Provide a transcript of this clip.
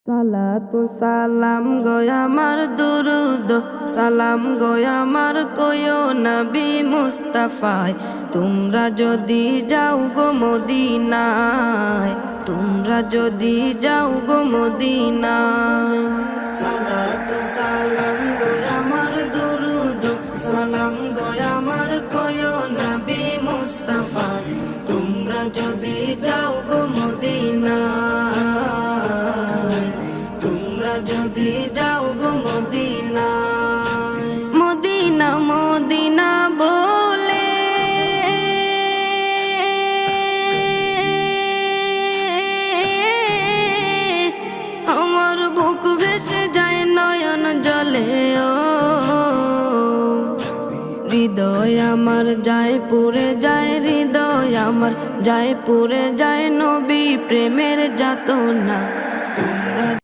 সালাতু সালাম গো আমার দুরুদ সালাম গো আমার কয়ো নবী মুস্তাফায়। তোমরা যদি যাও গো মদিনায়, তোমরা যদি যাও গো মদিনায়। সালাতু সালাম গো আমার দুরুদ সালাম গো আমার কয়ো নবী মুস্তাফায়। তোমরা যদি যাও গো মদিনায়, তোমরা যদি যাও গো মদিনায়। মদিনা মদিনা বলে আমার বুক ভেসে যায় নয়ন জলে। ও হৃদয় আমার যায় পুরে যায়, হৃদয় আমার যায় পুরে যায় নবী প্রেমের যাতনা। তোমরা